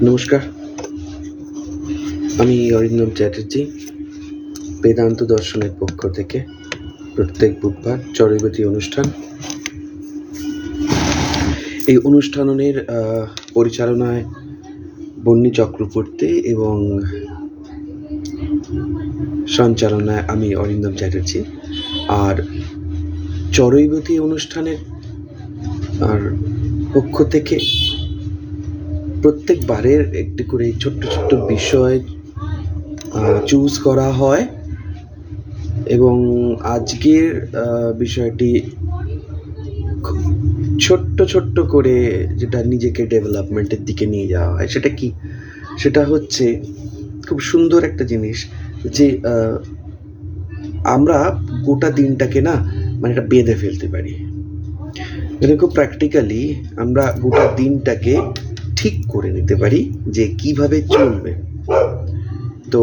নমস্কার, আমি অরিন্দম চ্যাটার্জি, বেদান্ত দর্শনের পক্ষ থেকে প্রত্যেক বুধবার চরৈবতী অনুষ্ঠান। এই অনুষ্ঠানের পরিচালনায় বন্নি চক্রবর্তী এবং সঞ্চালনায় আমি অরিন্দম চ্যাটার্জি। আর চরৈবতী অনুষ্ঠানের আর পক্ষ থেকে প্রত্যেকবারের একটি করে ছোট্ট ছোট্ট বিষয় চুজ করা হয় এবং আজকের বিষয়টি খুব ছোট্ট ছোট্ট করে যেটা নিজেকে ডেভেলপমেন্টের দিকে নিয়ে যাওয়া হয়। সেটা কি? সেটা হচ্ছে খুব সুন্দর একটা জিনিস যে আমরা গোটা দিনটাকে না মানে এটা বেঁধে ফেলতে পারি। মানে খুব প্র্যাকটিক্যালি আমরা গোটা দিনটাকে ঠিক করে নিতে পারি যে কিভাবে চলবে। তো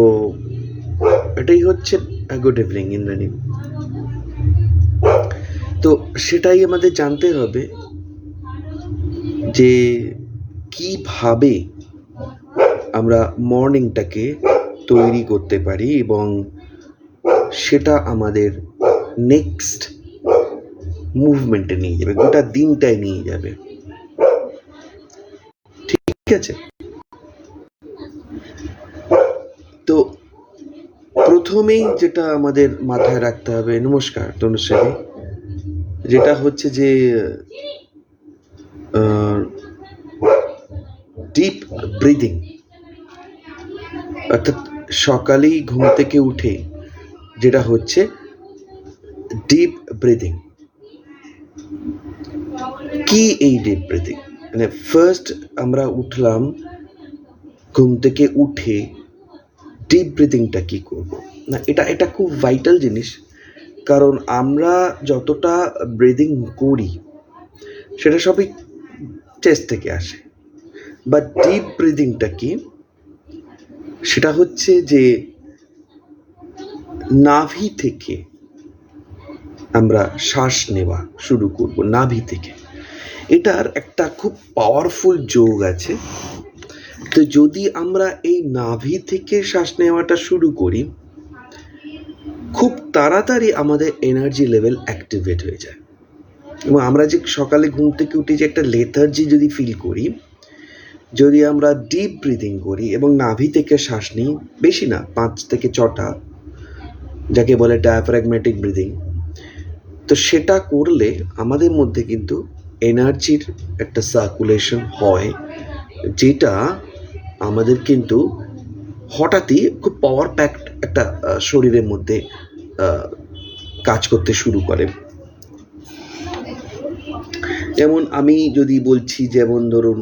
এটাই হচ্ছে গুড ইভিনিং ইন্দ্রাণী। তো সেটাই আমাদের জানতে হবে যে কিভাবে আমরা মর্নিংটাকে তৈরি করতে পারি এবং সেটা আমাদের নেক্সট মুভমেন্টে নিয়ে যাবে, গোটা দিনটায় নিয়ে যাবে। ঠিক আছে? তো প্রথমেই যেটা আমাদের মাথায় রাখতে হবে, নমস্কার তনুশ্রী, যেটা হচ্ছে যে ডিপ ব্রিদিং, অর্থাৎ সকালেই ঘুম থেকে উঠে যেটা হচ্ছে ডিপ ব্রিদিং। কি এই ডিপ ব্রিদিং? মানে ফার্স্ট আমরা উঠলাম, ঘুম থেকে উঠে ডিপ ব্রিদিংটা কি করব না, এটা খুব ভাইটাল জিনিস। কারণ আমরা যতটা ব্রিদিং করি সেটা সবই চেস্ট থেকে আসে, বাট ডিপ ব্রিদিংটা কি? সেটা হচ্ছে যে নাভি থেকে আমরা শ্বাস নেওয়া শুরু করব, নাভি থেকে। এটার একটা খুব পাওয়ারফুল যোগ আছে। তো যদি আমরা এই নাভি থেকে শ্বাস নেওয়াটা শুরু করি, খুব তাড়াতাড়ি আমাদের এনার্জি লেভেল অ্যাক্টিভেট হয়ে যায় এবং আমরা যে সকালে ঘুম থেকে উঠে যে একটা লেথার্জি যদি ফিল করি, যদি আমরা ডিপ ব্রিদিং করি এবং নাভি থেকে শ্বাস নিই, বেশি না, 5 থেকে 6টা, যাকে বলে ডায়াফ্রাগম্যাটিক ব্রিদিং, তো সেটা করলে আমাদের মধ্যে কিন্তু এনার্জির একটা সার্কুলেশন হয়, যেটা আমাদের কিন্তু হঠাৎই খুব পাওয়ার প্যাকড একটা শরীরের মধ্যে কাজ করতে শুরু করে। যেমন আমি যদি বলছি, যেমন ধরুন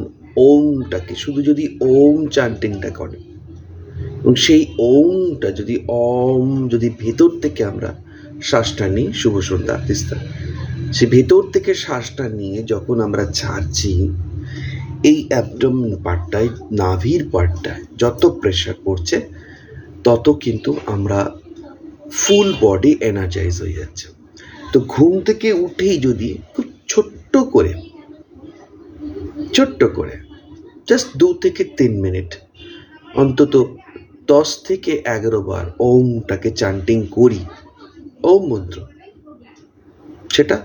ওমটাকে শুধু যদি ওম চান্টিংটা করে এবং সেই ওমটা যদি যদি ভেতর থেকে আমরা শ্বাসটা নিই, শুভ সন্ধ্যা তিস্তা, সে ভেতর থেকে শ্বাসটা নিয়ে যখন আমরা ছাড়ছি, এই অ্যাবডোমেন পার্টটায়, নাভির পার্টটায় যত প্রেশার পড়ছে তত কিন্তু আমরা ফুল বডি এনার্জাইজ হয়ে যাচ্ছে। তো ঘুম থেকে উঠেই যদি খুব ছোট্ট করে জাস্ট 2 থেকে 3 মিনিট অন্তত 10 থেকে 11 বার ওমটাকে চান্টিং করি, ওম মন্ত্র, সেটা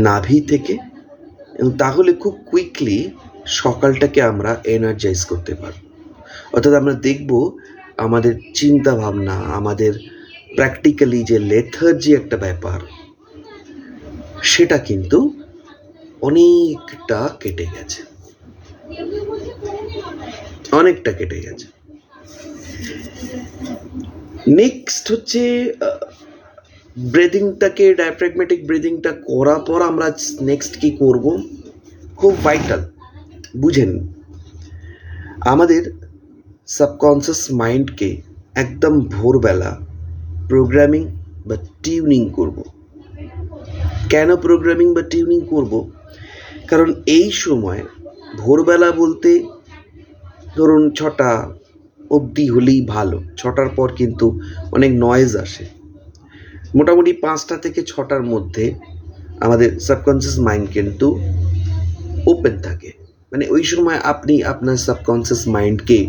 নাভি থেকে, এবং তাহলে খুব কুইকলি সকালটাকে আমরা এনার্জাইজ করতে পারব। অর্থাৎ আমরা দেখব আমাদের চিন্তা ভাবনা, আমাদের প্র্যাকটিক্যালি যে লেথার্জি একটা ব্যাপার, সেটা কিন্তু অনেকটা কেটে গেছে। নেক্সট হচ্ছে ব্রিদিংটাকে, ডায়াফ্রাগম্যাটিক ব্রিদিংটা করার পর আমরা নেক্সট কি করব, খুব ভাইটাল। বুঝেন, আমাদের সাবকনসিয়াস মাইন্ডকে একদম ভোরবেলা প্রোগ্রামিং বা টিউনিং করব। কেন প্রোগ্রামিং বা টিউনিং করব? কারণ এই সময় ভোরবেলা বলতে ধরুন 6টা অবধি হলেই ভালো। 6টার পর কিন্তু অনেক নয়েজ আসে। মোটামুটি 5টা থেকে 6টার মধ্যে আমাদের সাবকনসিয়াস মাইন্ড কিন্তু ওপেন থাকে, মানে ওই সময় আপনি আপনার সাবকনসিয়াস মাইন্ডকে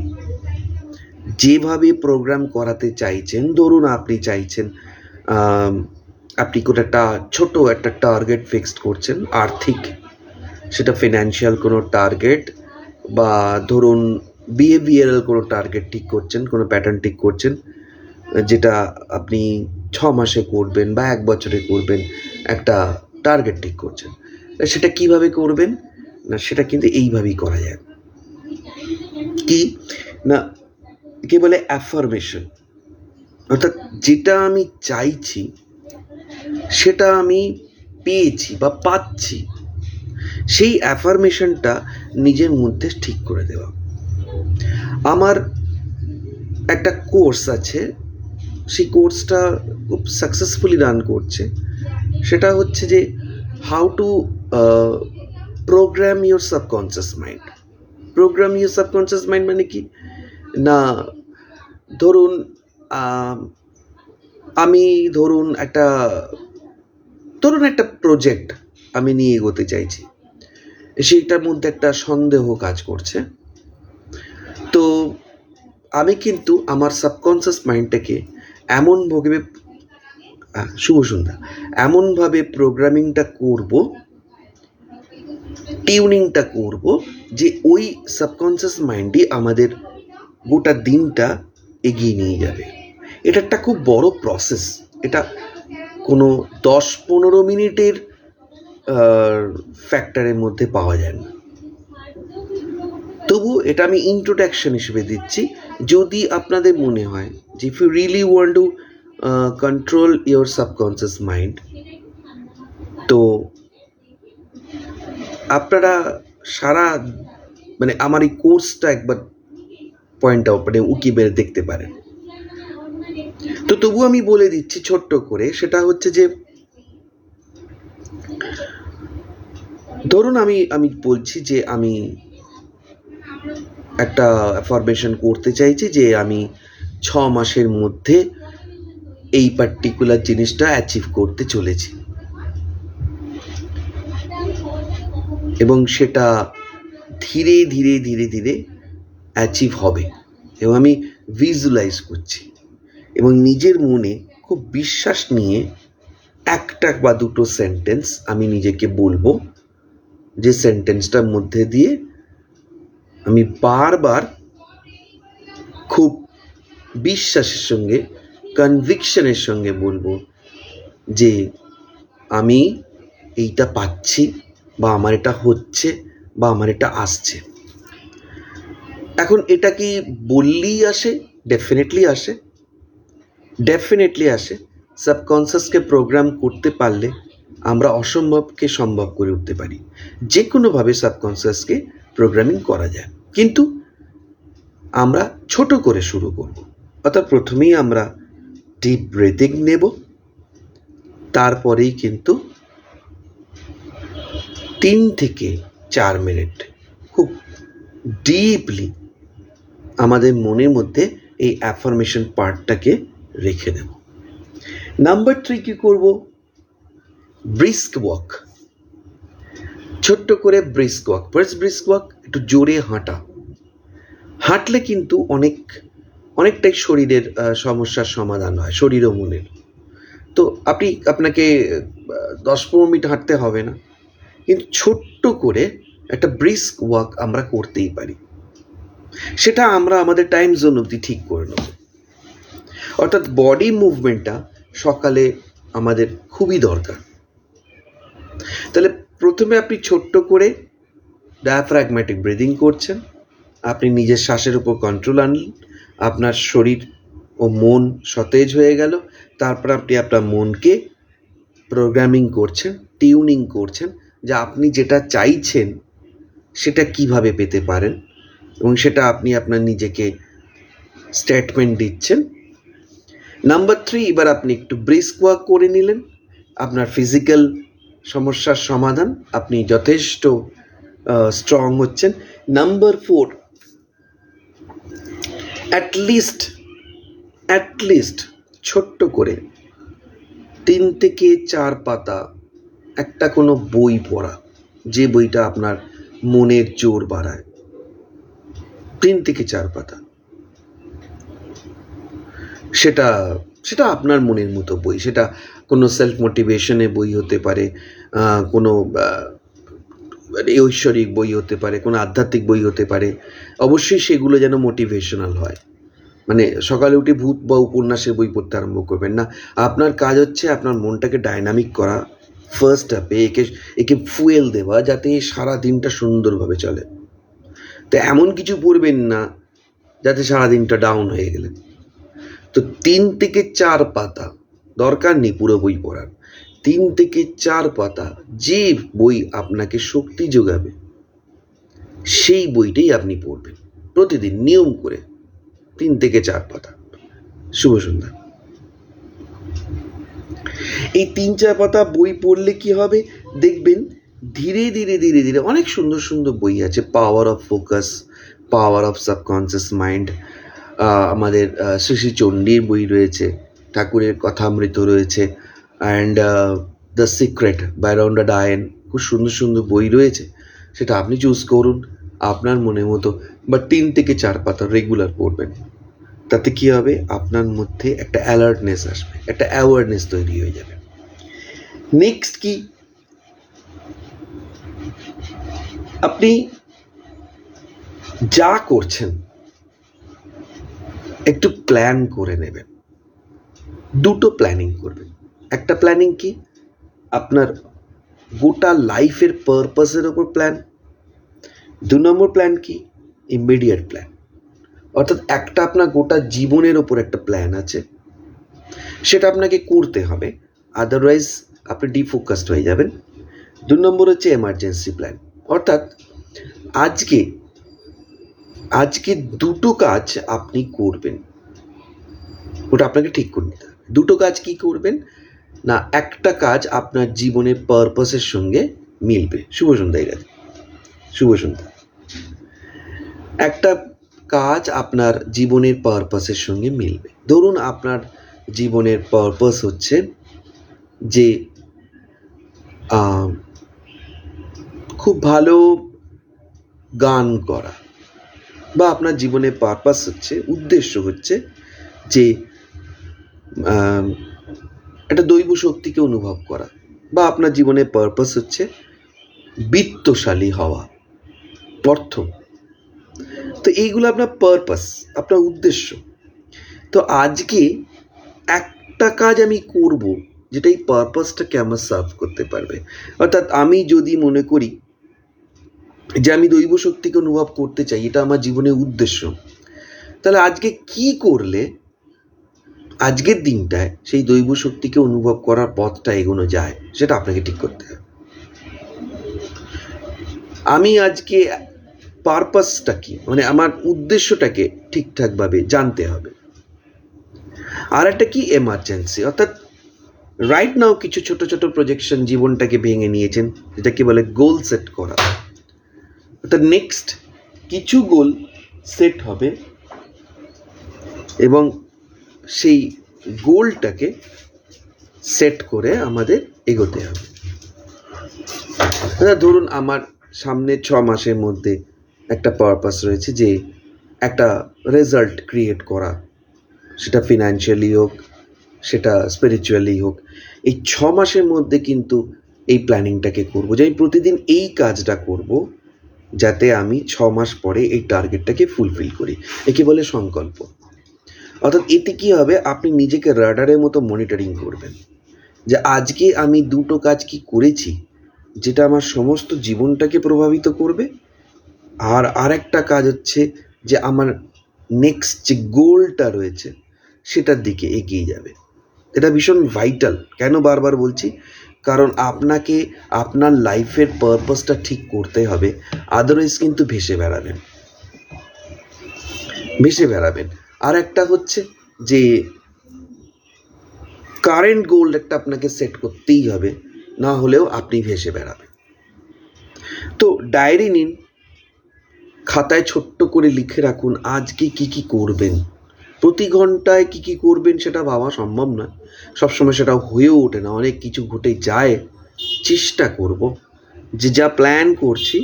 যেভাবে প্রোগ্রাম করাতে চাইছেন, ধরুন আপনি চাইছেন আপনি কোনো একটা ছোট একটা টার্গেট ফিক্সড করছেন আর্থিক, সেটা ফিনান্সিয়াল কোনো টার্গেট, বা ধরুন বিহেভিয়ারাল কোনো টার্গেট ঠিক করছেন, কোনো প্যাটার্ন ঠিক করছেন যেটা আপনি 6 মাসে করবেন বা 1 বছরে করবেন, একটা টার্গেট ঠিক করছেন। সেটা কিভাবে করবেন না, সেটা কিন্তু এইভাবেই করা যায়। কি না, কে বলে অ্যাফার্মেশন, অর্থাৎ যেটা আমি চাইছি সেটা আমি পেয়েছি বা পাচ্ছি, সেই অ্যাফার্মেশনটা নিজের মধ্যে ঠিক করে দেওয়া। আমার একটা কোর্স আছে, সেই কোর্সটা খুব সাকসেসফুলি রান করছে, সেটা হচ্ছে যে how to program your subconscious mind. Program your subconscious mind মানে কি না, ধরুন আমি একটা প্রজেক্ট আমি নিয়ে এগোতে চাইছি, সেইটার মধ্যে একটা সন্দেহ কাজ করছে, তো আমি কিন্তু আমার সাবকনসিয়াস মাইন্ডটাকে এমনভাবে শুভ সন্ধ্যা এমনভাবে প্রোগ্রামিংটা করব, টিউনিংটা করব, যে ওই সাবকনসিয়াস মাইন্ডই আমাদের গোটা দিনটা এগিয়ে নিয়ে যাবে। এটা একটা খুব বড় প্রসেস, এটা কোনো 10-15 মিনিটের ফ্যাক্টরের মধ্যে পাওয়া যায় না। তবু এটা আমি ইন্ট্রোডাকশন হিসেবে দিচ্ছি, যদি আপনাদের মনে হয় যে if you really want to control your subconscious mind, তো আপনারা আমার এই কোর্সটা একবার পয়েন্ট আউট উকি বেড়ে দেখতে পারেন। তো তবু আমি বলে দিচ্ছি ছোট্ট করে, সেটা হচ্ছে যে ধরুন আমি বলছি যে আমি একটা অ্যাফার্মেশন করতে চাইছি যে আমি 6 মাসের মধ্যে এই পার্টিকুলার জিনিসটা অ্যাচিভ করতে চলেছি, এবং সেটা ধীরে ধীরে ধীরে ধীরে অ্যাচিভ হবে, এবং আমি ভিজুয়ালাইজ করছি এবং নিজের মনে খুব বিশ্বাস নিয়ে একটা বা দুটো সেন্টেন্স আমি নিজেকে বলবো, যে সেন্টেন্সটার মধ্যে দিয়ে আমি বারবার খুব বিশ্বাসের সঙ্গে, কনভিকশনের সঙ্গে বলবো যে আমি এইটা পাচ্ছি, বা আমার এটা হচ্ছে, বা আমার এটা আসছে। এখন এটা কি বললেই আসে? ডেফিনেটলি আসে। সাবকনসিয়াসকে প্রোগ্রাম করতে পারলে আমরা অসম্ভবকে সম্ভব করে উঠতে পারি। যে কোনোভাবে সাবকনসিয়াসকে প্রোগ্রামিং করা যায়, কিন্তু আমরা ছোট করে শুরু করব। অর্থাৎ প্রথমেই আমরা ডিপ ব্রিথিং নেব, তারপরেই কিন্তু 3 থেকে 4 মিনিট খুব ডিপলি আমাদের মনের মধ্যে এই অ্যাফার্মেশন পার্টটাকে রেখে দেব। নাম্বার 3 কি করব? Brisk walk. ছোট্ট করে ব্রিস্ক ওয়াক। ব্রিস্ক ওয়াক একটু জোরে হাঁটলে কিন্তু অনেকটাই শরীরের সমস্যার সমাধান হয়, শরীর ও মনের। তো আপনাকে 10-15 মিনিট হাঁটতে হবে না, কিন্তু ছোট্ট করে একটা ব্রিস্ক ওয়াক আমরা করতেই পারি। সেটা আমরা আমাদের টাইম জোন অবধি ঠিক করে নেব। অর্থাৎ বডি মুভমেন্টটা সকালে আমাদের খুবই দরকার। তাহলে প্রথমে আপনি ছোট্ট করে ডায়াফ্রাগম্যাটিক ব্রিদিং করছেন, আপনি নিজের শ্বাসের উপর কন্ট্রোল আনলেন, আপনার শরীর ও মন সতেজ হয়ে গেল। তারপর আপনি আপনার মনকে প্রোগ্রামিং করছেন, টিউনিং করছেন, যে আপনি যেটা চাইছেন সেটা কিভাবে পেতে পারেন, এবং সেটা আপনি আপনার নিজেকে স্টেটমেন্ট দিচ্ছেন। নাম্বার 3, এবার আপনি একটু ব্রিস্ক ওয়াক করে নিলেন, আপনার ফিজিক্যাল সমস্যার সমাধান, আপনি যথেষ্ট স্ট্রং হচ্ছেন। নাম্বার 4, অ্যাটলিস্ট ছোট্ট করে 3 থেকে 4 পাতা একটা কোনো বই পড়া, যে বইটা আপনার মনের জোর বাড়ায়। 3 থেকে 4 পাতা। সেটা সেটা আপনার মনের মতো বই, সেটা কোনো সেলফ মোটিভেশনের বই হতে পারে, কোনো ঐশ্বরিক বই হতে পারে, কোনো আধ্যাত্মিক বই হতে পারে। অবশ্যই সেগুলো যেন মোটিভেশনাল হয়। মানে সকালে উঠে ভূত বা উপন্যাসের বই পড়তে আরম্ভ করবেন না। আপনার কাজ হচ্ছে আপনার মনটাকে ডাইনামিক করা, ফার্স্ট স্টেপে একে ফুয়েল দেওয়া, যাতে সারা দিনটা সুন্দরভাবে চলে। তো এমন কিছু পড়বেন না যাতে সারা দিনটা ডাউন হয়ে গেলেন। তো 3 থেকে 4 পাতা, দরকার নেই পুরো বই পড়ার। 3 থেকে 4 পাতা যে বই আপনাকে শক্তি যোগাবে সেই বইটাই আপনি পড়বেন প্রতিদিন নিয়ম করে। 3 থেকে 4 পাতা। শুভ সন্ধ্যা। এই 3-4 পাতা বই পড়লে কি হবে দেখবেন, ধীরে ধীরে ধীরে ধীরে অনেক সুন্দর সুন্দর বই আছে। Power of focus, power of subconscious mind, আমাদের শ্রী শ্রী চণ্ডীর বই রয়েছে, ঠাকুরের কথামৃত রয়েছে, and the secret by Rhonda ডায়েন। খুব সুন্দর সুন্দর বই রয়েছে, সেটা আপনি চুজ করুন আপনার মনের মতো। বা 3 থেকে 4 পাতা রেগুলার পড়বেন। তাতে কি হবে, আপনার মধ্যে একটা অ্যালার্টনেস আসবে, একটা অ্যাওয়ারনেস তৈরি হয়ে যাবে। নেক্সট কি, আপনি যা করছেন একটু প্ল্যান করে নেবেন। 2টো প্ল্যানিং করবেন। একটা প্ল্যানিং কি, আপনার গোটা লাইফের পারপাসের ওপর প্ল্যান। 2 নম্বর প্ল্যান কি, ইমিডিয়েট প্ল্যান। অর্থাৎ একটা আপনার গোটা জীবনের ওপর একটা প্ল্যান আছে, সেটা আপনাকে করতে হবে, আদারওয়াইজ আপনি ডিফোকাসড হয়ে যাবেন। 2 নম্বর হচ্ছে এমার্জেন্সি প্ল্যান। অর্থাৎ আজকে 2টো কাজ আপনি করবেন, ওটা আপনাকে ঠিক করে নিতে হবে। 2টো কাজ কি করবেন না, একটা কাজ আপনার জীবনের পারপাসের সঙ্গে মিলবে। শুভ সন্ধ্যা। শুভ সন্ধ্যা। একটা কাজ আপনার জীবনের পারপাসের সঙ্গে মিলবে। ধরুন আপনার জীবনের পারপাস হচ্ছে যে খুব ভালো গান করা, বা আপনার জীবনের পারপাস হচ্ছে, উদ্দেশ্য হচ্ছে যে একটা দৈব শক্তিকে অনুভব করা, বা আপনার জীবনের পারপাস হচ্ছে বিত্তশালী হওয়া, অর্থ। তো এইগুলো আপনার পারপাস, আপনার উদ্দেশ্য। তো আজকে একটা কাজ আমি করব যেটা এই পারপাসটাকে আমার সার্ভ করতে পারবে। অর্থাৎ আমি যদি মনে করি যে আমি দৈব শক্তিকে অনুভব করতে চাই, এটা আমার জীবনের উদ্দেশ্য, তাহলে আজকে কি করলে আজকের দিনটায় সেই দৈব শক্তিকে অনুভব করার পথটা এগোনো যায়, সেটা আপনাকে ঠিক করতে হবে। আমি আজকে পারপাসটা কি, মানে আমার উদ্দেশ্যটাকে ঠিকঠাকভাবে জানতে হবে। আর একটা কি, এমার্জেন্সি। অর্থাৎ রাইট নাও কিছু ছোট ছোট প্রজেকশন জীবনটাকে ভেঙে নিয়েছেন, যেটাকে বলে গোল সেট করা। অর্থাৎ নেক্সট কিছু গোল সেট হবে এবং সেই গোলটাকে সেট করে আমাদের এগোতে হবে। ধরুন আমার সামনে 6 মাসের মধ্যে একটা পারপাস রয়েছে যে একটা রেজাল্ট ক্রিয়েট করা, সেটা ফিনান্সিয়ালি হোক, সেটা স্পিরিচুয়ালি হোক। এই 6 মাসের মধ্যে কিন্তু এই প্ল্যানিংটাকে করবো যে আমি প্রতিদিন এই কাজটা করব, যাতে আমি 6 মাস পরে এই টার্গেটটাকে ফুলফিল করি। একে বলে সংকল্প। অর্থাৎ এতে কি হবে, আপনি নিজেকে রাডারের মতো মনিটরিং করবেন যে আজকে আমি 2টো কাজ কি করেছি যেটা আমার সমস্ত জীবনটাকে প্রভাবিত করবে, আর আরেকটা কাজ হচ্ছে যে আমার নেক্সট যে গোলটা রয়েছে সেটার দিকে এগিয়ে যাবে। এটা ভীষণ ভাইটাল। কেন বারবার বলছি, কারণ আপনাকে আপনার লাইফের পারপাসটা ঠিক করতে হবে, আদারওয়াইজ কিন্তু ভেসে বেড়াবেন। আর একটা হচ্ছে যে কারেন্ট গোল একটা আপনাকে সেট করতেই হবে, না হলেও আপনি ভেসে বেড়াবেন। তো ডায়েরি নিন, খাতায় ছোট্ট করে লিখে রাখুন আজকে কি কি করবেন। প্রতি ঘন্টায় কি কি করবেন সেটা ভাবা সম্ভব নয়, সবসময় সেটা হয়েও ওঠে না, অনেক কিছু ঘটে যায়। চেষ্টা করব যে যা প্ল্যান করছি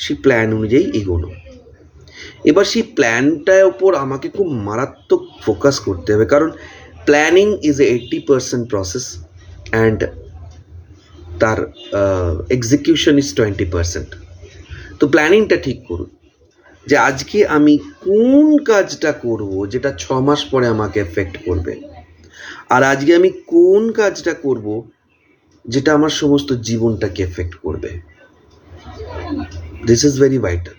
সেই প্ল্যান অনুযায়ী এগোনো। এবার সেই প্ল্যানটার ওপর আমাকে খুব মারাত্মক ফোকাস করতে হবে, কারণ প্ল্যানিং ইজ 80% প্রসেস অ্যান্ড তার এক্সিকিউশন ইজ 20%। তো প্ল্যানিংটা ঠিক করুন যে আজকে আমি কোন কাজটা করব যেটা 6 মাস পরে আমাকে এফেক্ট করবে, আর আজকে আমি কোন কাজটা করব যেটা আমার সমস্ত জীবনটাকে এফেক্ট করবে। This is very vital.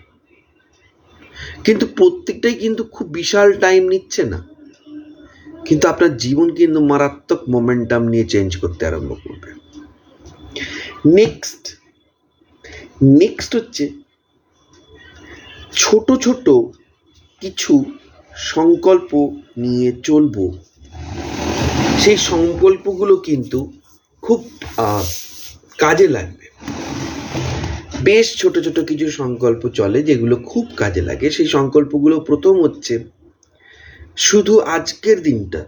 কিন্তু প্রত্যেকটাই কিন্তু খুব বিশাল টাইম নিচ্ছে না, কিন্তু আপনার জীবন কিন্তু মারাত্মক মোমেন্টাম নিয়ে চেঞ্জ করতে আরম্ভ করবে। নেক্সট হচ্ছে ছোট ছোট কিছু সংকল্প নিয়ে চলবো। সেই সংকল্পগুলো কিন্তু খুব কাজে লাগবে। বেশ ছোট ছোট কিছু সংকল্প চলে যেগুলো খুব কাজে লাগে। সেই সংকল্পগুলো প্রথম হচ্ছে, শুধু আজকের দিনটা,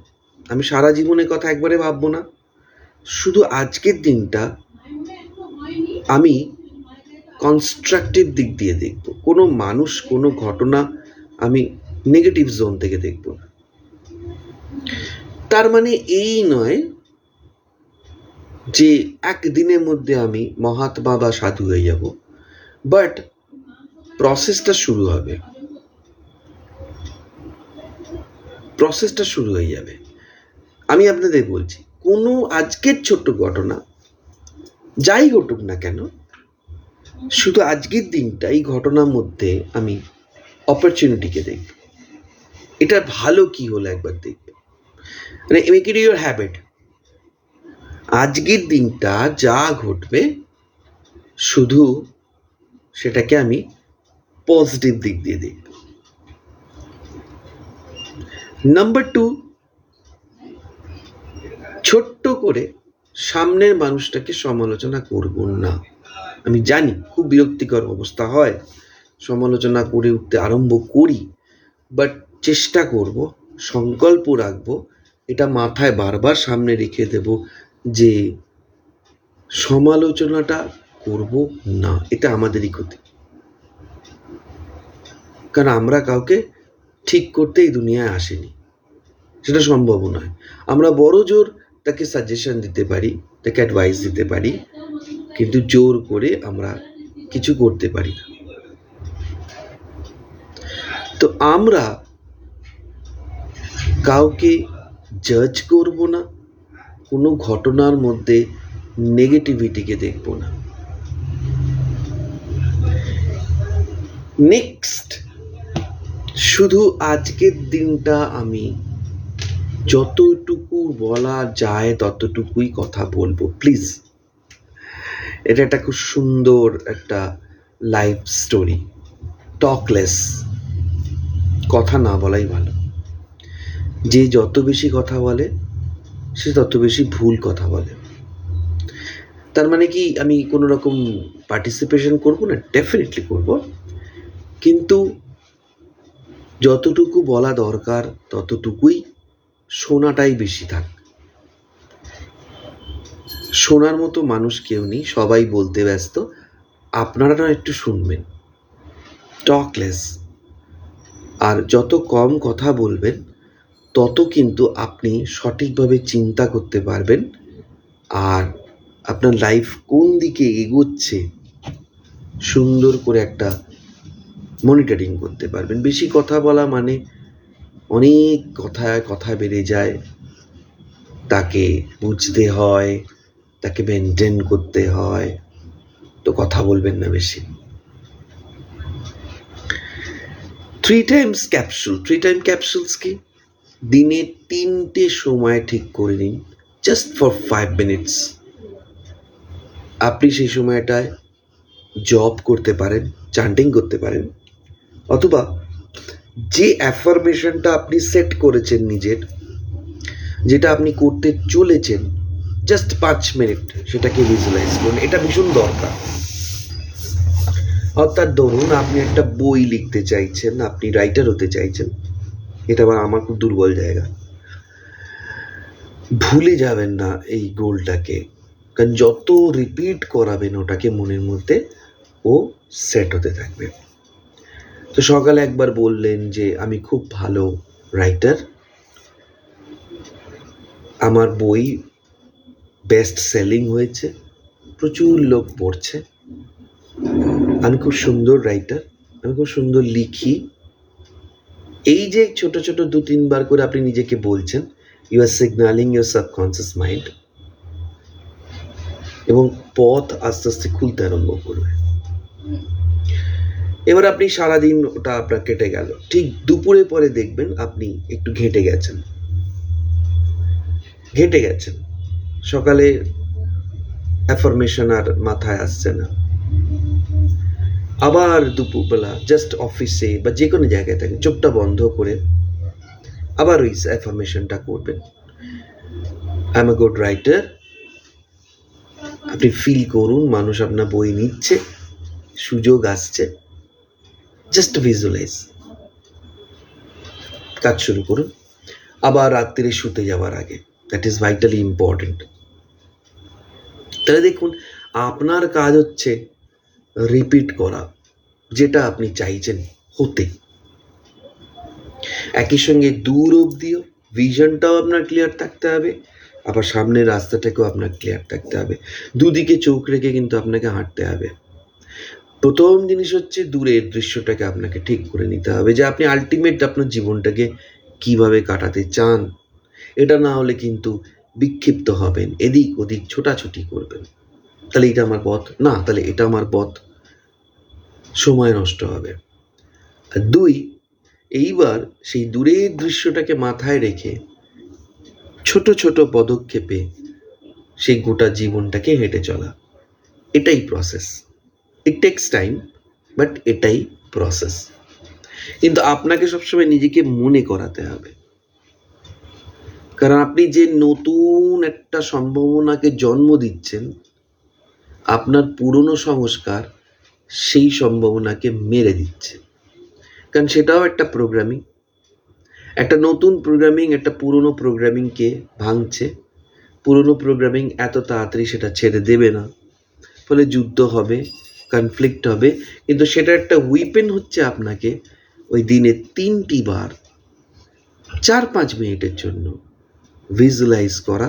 আমি সারা জীবনের কথা একবারে ভাববো না, শুধু আজকের দিনটা আমি কনস্ট্রাকটিভ দিক দিয়ে দেখব। কোনো মানুষ, কোনো ঘটনা আমি নেগেটিভ জোন থেকে দেখব না। তার মানে এই নয় যে একদিনের মধ্যে আমি মহাত্মা বা সাধু হয়ে যাব, বাট প্রসেসটা শুরু হবে, আমি আপনাদের বলছি, কোনো আজকের ছোট্ট ঘটনা যাই ঘটুক না কেন, শুধু আজকের দিনটা এই ঘটনার মধ্যে আমি অপরচুনিটিকে দেখব। এটা ভালো কি হলো একবার দেখব, মানে মেক ইট ইউর হ্যাবিট। আজকের দিনটা যা ঘটবে শুধু সেটাকে আমি পজিটিভ দিক দিয়ে দেখব। নাম্বার 2, ছোট্ট করে সামনের মানুষটাকে সমালোচনা করব না। আমি জানি খুব বিরক্তিকর অবস্থা হয়, সমালোচনা করে উঠতে আরম্ভ করি, বাট চেষ্টা করব, সংকল্প রাখবো, এটা মাথায় বারবার সামনে রেখে দেব যে সমালোচনাটা করব না, এটা আমাদেরই ক্ষতি। কারণ আমরা কাউকে ঠিক করতে এই দুনিয়ায় আসেনি, সেটা সম্ভব নয়। আমরা বড় জোর তাকে সাজেশন দিতে পারি, তাকে অ্যাডভাইস দিতে পারি, কিন্তু জোর করে আমরা কিছু করতে পারি না। তো আমরা কাউকে জাজ করব না, কোনো ঘটনার মধ্যে নেগেটিভিটিকে দেখব না। নেক্সট, শুধু আজকের দিনটা আমি যতটুকু বলা যায় ততটুকুই কথা বলবো, প্লিজ। এটা একটা খুব সুন্দর একটা লাইফ স্টোরি। টকলেস, কথা না বলাই ভালো। যে যত বেশি কথা বলে সে তত বেশি ভুল কথা বলে। তার মানে কি আমি কোনো রকম পার্টিসিপেশন করবো না? ডেফিনেটলি করব, কিন্তু যতটুকু বলা দরকার ততটুকুই, শোনাটাই বেশি থাক। শোনার মতো মানুষ কেউ নেই, সবাই বলতে ব্যস্ত, আপনারা না একটু শুনবেন। টকলেস। আর যত কম কথা বলবেন তত কিন্তু আপনি সঠিকভাবে চিন্তা করতে পারবেন, আর আপনার লাইফ কোন দিকে এগোচ্ছে সুন্দর করে একটা মনিটরিং করতে পারবেন। বেশি কথা বলা মানে অনেক কথা বেড়ে যায়, তাকে বুঝতে হয়, তাকে মেনটেন করতে হয়, তো কথা বলবেন না বেশি। 3 times ক্যাপসুল। 3 টাইম ক্যাপসুলস কি? দিনে 3টে সময় ঠিক করে নিন, জাস্ট ফর 5 মিনিটস। আপনি সেই সময়টায় জব করতে পারেন, চান্টিং করতে পারেন, অথবা যে অ্যাফার্মেশনটা আপনি সেট করেছেন নিজের, যেটা আপনি করতে চলেছেন, জাস্ট 5 মিনিট সেটাকে ভিজুয়ালাইজ করুন। এটা ভীষণ দরকার। অর্থাৎ ধরুন আপনি একটা বই লিখতে চাইছেন, আপনি রাইটার হতে চাইছেন, এটা আবার আমার খুব দুর্বল জায়গা। ভুলে যাবেন না এই গোলটাকে, কারণ যত রিপিট করাবেন ওটাকে মনের মধ্যে, ও সেট হতে থাকবে। তো সকালে একবার বললেন যে আমি খুব ভালো রাইটার, আমার বই বেস্ট সেলিং হয়েছে, প্রচুর লোক পড়ছে, আমি খুব সুন্দর রাইটার, আমি খুব সুন্দর লিখি। এই যে ছোট ছোট 2-3 বার করে আপনি নিজেকে বলছেন, you are signalling your subconscious mind, এবং পথ আস্তে আস্তে খুলতে আরম্ভ করবে। এবার আপনি সারাদিন ওটা আপনার কেটে গেল, ঠিক দুপুরে পরে দেখবেন আপনি একটু ঘেঁটে গেছেন, সকালে অ্যাফার্মেশন আর মাথায় আসছে না, আবার দুপুরবেলা জাস্ট অফিসে বা যে কোনো জায়গায় থাকেন চোখটা বন্ধ করে আবার ওই অ্যাফার্মেশনটা করবেন, I am a good writer. আপনি ফিল করুন মানুষ আপনার বই নিচ্ছে, সুযোগ আসছে, জাস্ট ভিজুয়ালাইজ, কাজ শুরু করুন। আবার রাত্রে শুতে যাওয়ার আগে, দ্যাট ইজ ভাইটালি ইম্পর্টেন্ট। তাহলে দেখুন আপনার কাজ হচ্ছে রিপিট করা যেটা আপনি চাইছেন হতে। একই সঙ্গে দূর অবধিও ভিশনটাও আপনার ক্লিয়ার থাকতে হবে, আবার সামনের রাস্তাটাকেও আপনার ক্লিয়ার থাকতে হবে। দুদিকে চোখ রেখে কিন্তু আপনাকে হাঁটতে হবে। প্রথম জিনিস হচ্ছে দূরের দৃশ্যটাকে আপনাকে ঠিক করে নিতে হবে যে আপনি আলটিমেট আপনার জীবনটাকে কিভাবে কাটাতে চান। এটা না হলে কিন্তু বিক্ষিপ্ত হবেন, এদিক ওদিক ছোটাছুটি করবেন, তাহলে এটা আমার পথ না, তাহলে এটা আমার পথ, সময় নষ্ট হবে। আর 2, এইবার সেই দূরের দৃশ্যটাকে মাথায় রেখে ছোট ছোট পদক্ষেপে সেই গোটা জীবনটাকে হেঁটে চলা, এটাই process. It takes time, but এটাই প্রসেস। কিন্তু আপনাকে সবসময় নিজেকে মনে করাতে হবে, কারণ আপনি যে নতুন একটা সম্ভাবনাকে জন্ম দিচ্ছেন, আপনার পুরনো সংস্কার সেই সম্ভাবনাকে মেরে দিচ্ছে, কারণ সেটাও একটা প্রোগ্রামিং। একটা নতুন প্রোগ্রামিং একটা পুরনো প্রোগ্রামিংকে ভাঙছে, পুরনো প্রোগ্রামিং এত তাড়াতাড়ি সেটা ছেড়ে দেবে না, ফলে যুদ্ধ হবে, কনফ্লিক্ট হবে। কিন্তু সেটা একটা উইপেন হচ্ছে আপনাকে ওই দিনে 3টি বার 4-5 মিনিটের জন্য ভিজুয়ালাইজ করা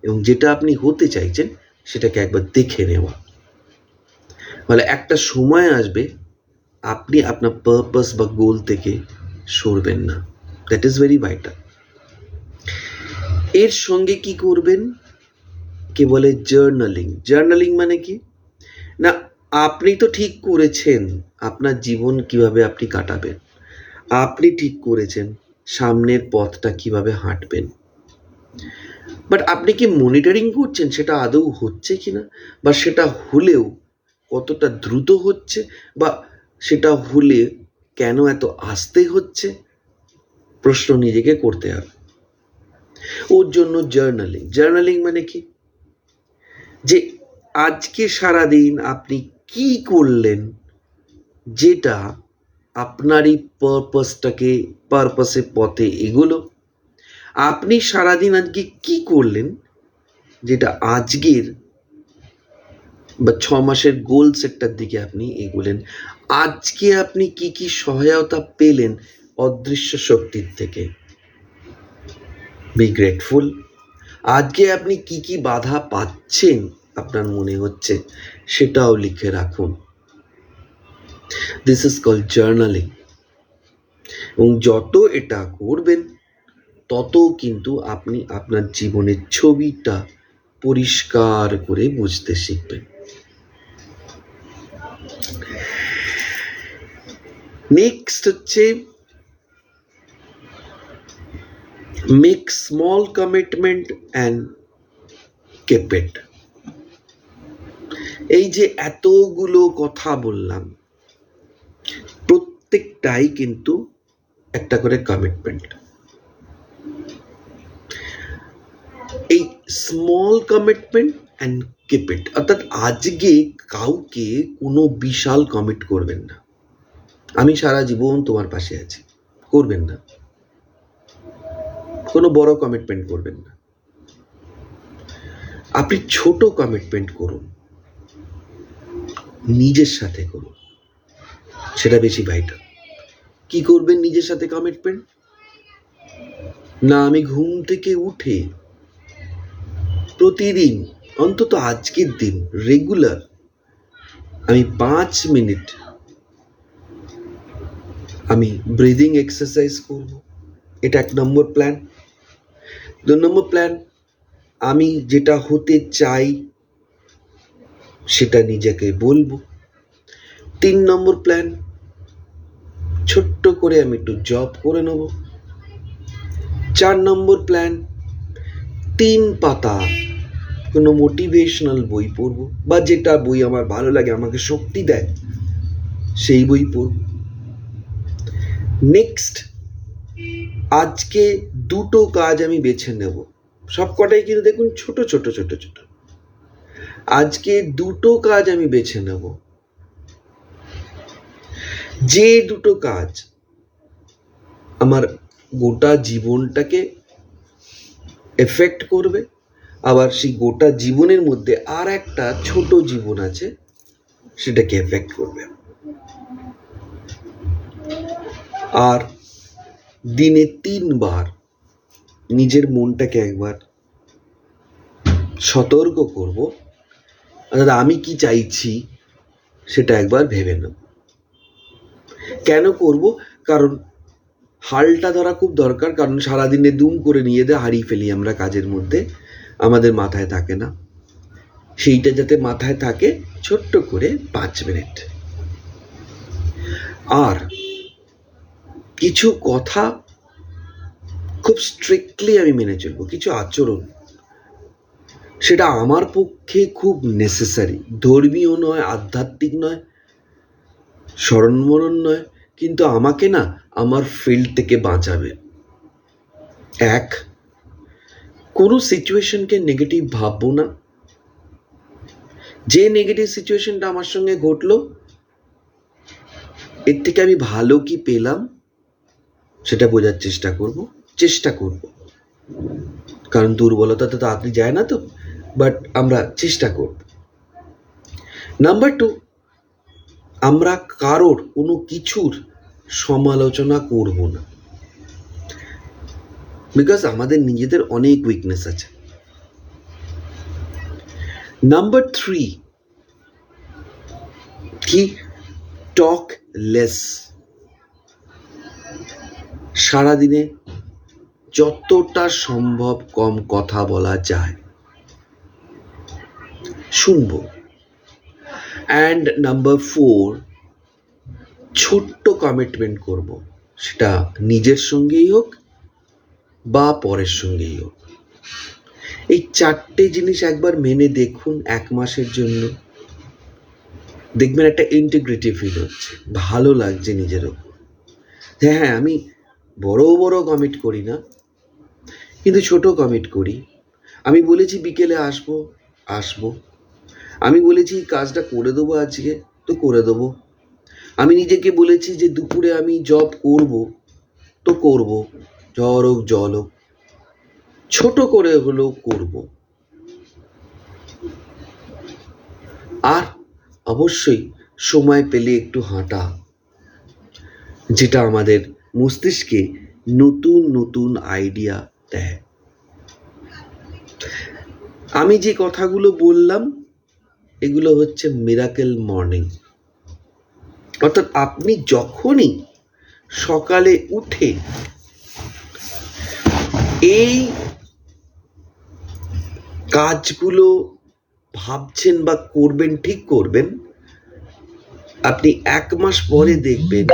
এবং যেটা আপনি হতে চাইছেন সেটাকে একবার দেখে নেওয়া। ফলে একটা সময় আসবে আপনি আপনার পারপাস বা গোল থেকে সরবেন না, দ্যাট ইজ ভেরি ভাইটাল। এর সঙ্গে কি করবেন, কে বলে জার্নালিং। জার্নালিং মানে কি না, আপনি তো ঠিক করেছেন আপনার জীবন কিভাবে আপনি কাটাবেন, আপনি ঠিক করেছেন সামনের পথটা কিভাবে হাঁটবেন, বাট আপনি কি মনিটরিং করছেন সেটা আদৌ হচ্ছে কিনা, বা সেটা হলেও কতটা দ্রুত হচ্ছে, বা সেটা হলে কেন এত আস্তে হচ্ছে, প্রশ্ন নিজেকে করতে হবে। ওর জন্য জার্নালিং মানে কি, যে আজকে সারাদিন আপনি কি করলেন যেটা আপনারই পারপাসে পথে এগোলো। আপনি সারাদিন আজকে কি করলেন যেটা আজকের বা 6 মাসের গোল সেটটার দিকে আপনি এগোলেন। আজকে আপনি কি কি সহায়তা পেলেন অদৃশ্য শক্তির থেকে, বি গ্রেটফুল। আজকে আপনি কি কি বাধা পাচ্ছেন আপনার মনে হচ্ছে সেটাও লিখে রাখুন। This is called journaling. এবং যত এটা করবেন তত কিন্তু আপনি আপনার জীবনের ছবিটা পরিষ্কার করে বুঝতে শিখবেন। নেক্সট হচ্ছে make small commitment and keep it. এই যে এতগুলো কথা বললাম প্রত্যেকটাই কিন্তু একটা করে কমিটমেন্ট। এই small commitment and keep it, অর্থাৎ আজকে কাউকে কোনো বিশাল কমিট করবেন না, আমি সারা জীবন তোমার পাশে আছি, করবেন না। কোনো বড় কমিটমেন্ট করবেন না, আপনি ছোট কমিটমেন্ট করুন। নিজের সাথে করুন, সেটা বেশি ভাইটাল। কি করবেন নিজের সাথে কমিটমেন্ট? না, আমি ঘুম থেকে উঠে প্রতিদিন, অন্তত আজকের দিন রেগুলার আমি 5 মিনিট আমি ব্রিদিং এক্সারসাইজ করব। এটা 1 নম্বর প্ল্যান। 2 নম্বর প্ল্যান, আমি যেটা হতে চাই সেটা নিজেকে বলবো। 3 নম্বর প্ল্যান, ছোট্ট করে আমি একটু জব করে নেব। 4 নম্বর প্ল্যান, 3 পাতা কোনো মোটিভেশনাল বই পড়ব, বা যেটা বই আমার ভালো লাগে, আমাকে শক্তি দেয়, সেই বই পড়ব। নেক্সট, আজকে 2টো কাজ আমি বেছে নেব। সবকটাই কিন্তু দেখুন ছোট ছোট ছোট ছোট। আজকে 2টো কাজ আমি বেছে নেব, যে 2টো কাজ আমার গোটা জীবনটাকে এফেক্ট করবে, আবার সেই গোটা জীবনের মধ্যে আর একটা ছোট জীবন আছে সেটাকে এফেক্ট করবে। আর দিনে 3 বার নিজের মনটাকে একবার সতর্ক করব, অর্থাৎ আমি কি চাইছি সেটা একবার ভেবে নেব। কেন করব? কারণ হালটা ধরা খুব দরকার, কারণ সারাদিনে দুম করে নিয়ে হারিয়ে ফেলি আমরা কাজের মধ্যে, আমাদের মাথায় থাকে না। সেইটা যাতে মাথায় থাকে, ছোট্ট করে 5 মিনিট। আর কিছু কথা খুব স্ট্রিক্টলি আমি মেনে চলবো, কিছু আচরণ, সেটা আমার পক্ষে খুব নেসেসারি। ধর্মীয় নয়, আধ্যাত্মিক নয়, স্মরণমরণ নয়, কিন্তু আমাকে না আমার ফিল্ড থেকে বাঁচাবে। 1, কোনো সিচুয়েশনকে নেগেটিভ ভাববো না। যে নেগেটিভ সিচুয়েশনটা আমার সঙ্গে ঘটলো, এর থেকে আমি ভালো কি পেলাম সেটা বোঝার চেষ্টা করব। কারণ দুর্বলতা তো তাড়াতাড়ি যায় না তো, বাট আমরা চেষ্টা করব। নাম্বার 2, আমরা কারোর কোনো কিছুর সমালোচনা করব না, বিকজ আমাদের নিজেদের অনেক উইকনেস আছে। নাম্বার 3, কি? টক লেস। সারাদিনে যতটা সম্ভব কম কথা বলা যায় শুনবো। অ্যান্ড নাম্বার 4, ছোট্ট কমিটমেন্ট করব, সেটা নিজের সঙ্গেই হোক বা পরের সঙ্গেই হোক। এই 4টে জিনিস একবার মেনে দেখুন 1 মাসের জন্য, দেখবেন একটা ইন্টিগ্রিটি ফিল হচ্ছে, ভালো লাগছে নিজের ওপর। হ্যাঁ, আমি বড় বড় কমিট করি না, কিন্তু ছোট কমিট করি। আমি বলেছি বিকেলে আসবো। আমি বলেছি কাজটা করে দেবো আজকে, তো করে দেবো। আমি নিজেকে বলেছি যে দুপুরে আমি জব করব, তো করব। ঝড় হোক জল হোক, ছোট করে হলেও করব। আর অবশ্যই সময় পেলে একটু হাঁটা, যেটা আমাদের মস্তিষ্কে নতুন নতুন আইডিয়া দেয়। আমি যে কথাগুলো বললাম এগুলো হচ্ছে মিরাকেল মর্নিং, অর্থাৎ আপনি যখনই সকালে উঠে এই কাজগুলো ভাবছেন বা করবেন, ঠিক করবেন, আপনি 1 মাস পরে দেখবেন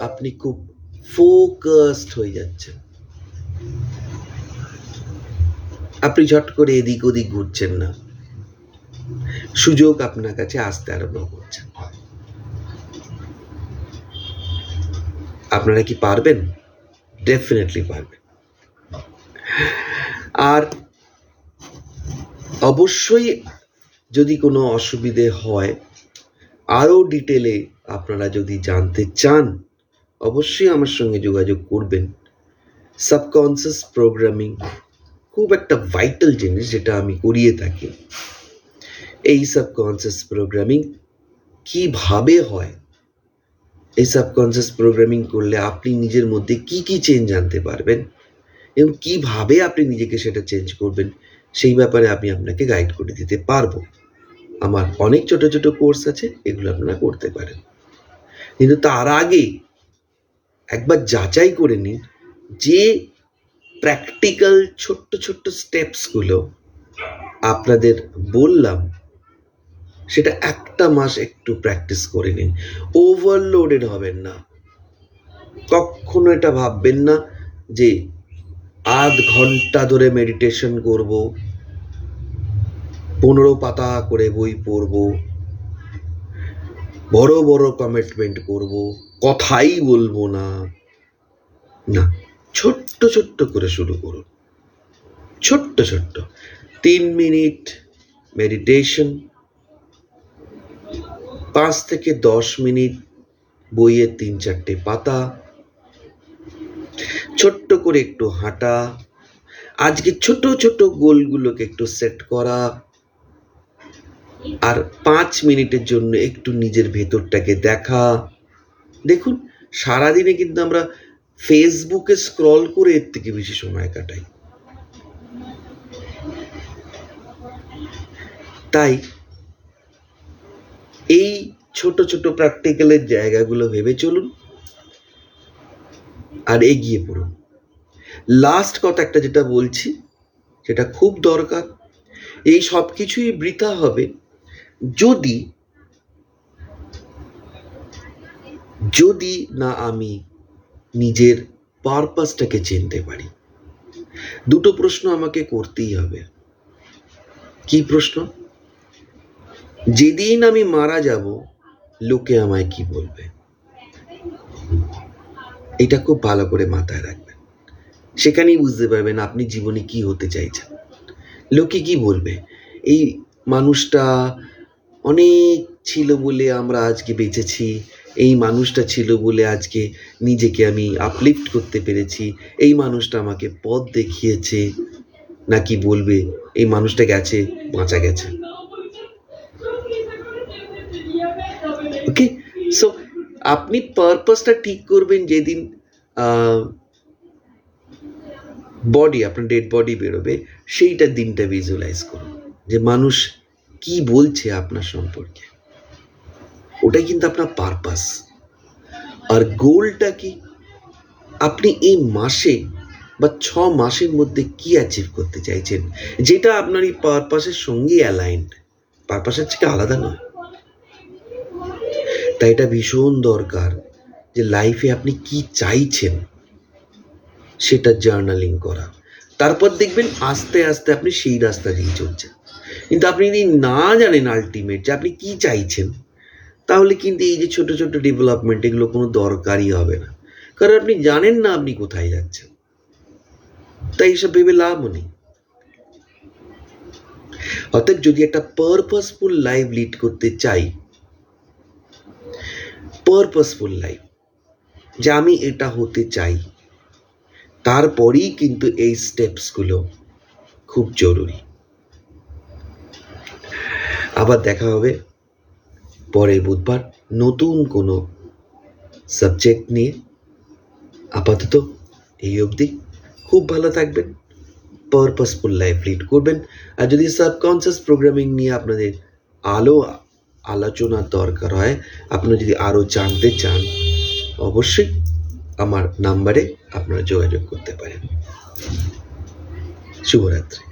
আপনি খুব ফোকাসড হয়ে যাচ্ছেন। আপনি ঝট করে এদিক ওদিক ঘুরছেন না, সুযোগ আপনার কাছে আসতে আরম্ভ করছে। আপনারা কি পারবেন? ডেফিনেটলি পারবেন। আর অবশ্যই যদি কোনো অসুবিধে হয়, আরও ডিটেলে আপনারা যদি জানতে চান, অবশ্যই আমার সঙ্গে যোগাযোগ করবেন। সাবকনসিয়াস প্রোগ্রামিং খুব একটা ভাইটাল জিনিস, যেটা আমি করিয়ে থাকি। এই সাবকনসিয়াস প্রোগ্রামিং কিভাবে হয়, এই সাবকনসিয়াস প্রোগ্রামিং করলে আপনি নিজের মধ্যে কি কি চেঞ্জ আনতে পারবেন এবং কিভাবে আপনি নিজেকে সেটা চেঞ্জ করবেন, সেই ব্যাপারে আমি আপনাকে গাইড করে দিতে পারবো। আমার অনেক ছোট ছোট কোর্স আছে, এগুলো আপনারা করতে পারেন। কিন্তু তার আগে একবার যাচাই করে নিন যে প্র্যাকটিক্যাল ছোট্ট ছোট্ট স্টেপসগুলো আপনাদের বললাম, সেটা একটা মাস একটু প্র্যাকটিস করে নিন। ওভারলোডেড হবেন না, কখনো এটা ভাববেন না যে আধ ঘন্টা ধরে মেডিটেশন করব, 15 পাতা করে বই পড়ব, বড় বড় কমিটমেন্ট করব, কথাই বলবো না। না, ছোট্ট ছোট্ট করে শুরু করুন। ছোট্ট ছোট্ট 3 মিনিট মেডিটেশন, 5 থেকে 10 মিনিট বইয়ের 3-4টে পাতা, ছোট্ট করে একটু হাঁটা, আজকে ছোট ছোট গোলগুলোকে একটু সেট করা, আর 5 মিনিটের জন্য একটু নিজের ভেতরটাকে দেখা। দেখুন, সারাদিনে কিন্তু আমরা ফেসবুকে স্ক্রল করে এর থেকে বেশি সময় কাটাই। তাই এই ছোট ছোট প্র্যাকটিক্যালের জায়গাগুলো ভেবে চলুন আর এগিয়ে পড়ুন। লাস্ট কথা একটা যেটা বলছি, সেটা খুব দরকার। এই সব কিছুই বৃথা হবে যদি যদি না আমি নিজের পারপাসটাকে চিনতে পারি। দুটো প্রশ্ন আমাকে করতেই হবে। কি প্রশ্ন? যেদিন আমি মারা যাব, লোকে আমায় কি বলবে? এটা খুব ভালো করে মাথায় রাখবেন। সেখানেই বুঝতে পারবেন আপনি জীবনে কি হতে চাইছেন। লোকে কি বলবে? এই মানুষটা অনেক ছিল বলে আমরা আজকে বেঁচেছি, এই মানুষটা ছিল বলে আজকে নিজেকে আমি আপলিফ্ট করতে পেরেছি, এই মানুষটা আমাকে পথ দেখিয়েছে, নাকি বলবে এই মানুষটা গেছে, বাঁচা গেছে। ওকে, সো আপনি পারপাসটা ঠিক করবেন যেদিন বডি, আপনার ডেড বডি বেরোবে, সেইটা দিনটা ভিজুয়ালাইজ করুন যে মানুষ কি বলছে আপনার সম্পর্কে। ওটাই কিন্তু আপনার পারপাস। আর গোলটা কি? আপনি এই মাসে বা 6 মাসের মধ্যে কি অ্যাচিভ করতে চাইছেন, যেটা আপনার এই পারপাসের সঙ্গে অ্যালাইন্ড, পারপাসের থেকে আলাদা নয়। তাই এটা ভীষণ দরকার যে লাইফে আপনি কি চাইছেন সেটা জার্নালিং করা। তারপর দেখবেন আস্তে আস্তে আপনি সেই রাস্তা দিয়ে চলছেন। কিন্তু আপনি যদি না জানেন আলটিমেট যে আপনি কি চাইছেন, তাহলে কিন্তু এই যে ছোট ছোট ডেভেলপমেন্ট, এগুলো কোনো দরকারই হবে না, কারণ আপনি জানেন না আপনি কোথায় যাচ্ছেন। তাই এসব ভেবে লাভও নেই। অতএব যদি একটা পারপাসফুল লাইফ লিড করতে চাই, পারপাসফুল লাইফ, যে আমি এটা হতে চাই, তারপরেই কিন্তু এই স্টেপসগুলো খুব জরুরি। আবার দেখা হবে পরের বুধবার নতুন কোনো সাবজেক্ট নিয়ে। আপাতত এই অবধি। খুব ভালো থাকবেন, পারপাসফুল লাইফ লিড করবেন। আর যদি সাবকনসিয়াস প্রোগ্রামিং নিয়ে আপনাদের আলোচনার দরকার হয়, আপনারা যদি আরও জানতে চান, অবশ্যই আমার নাম্বারে আপনারা যোগাযোগ করতে পারেন। শুভরাত্রি।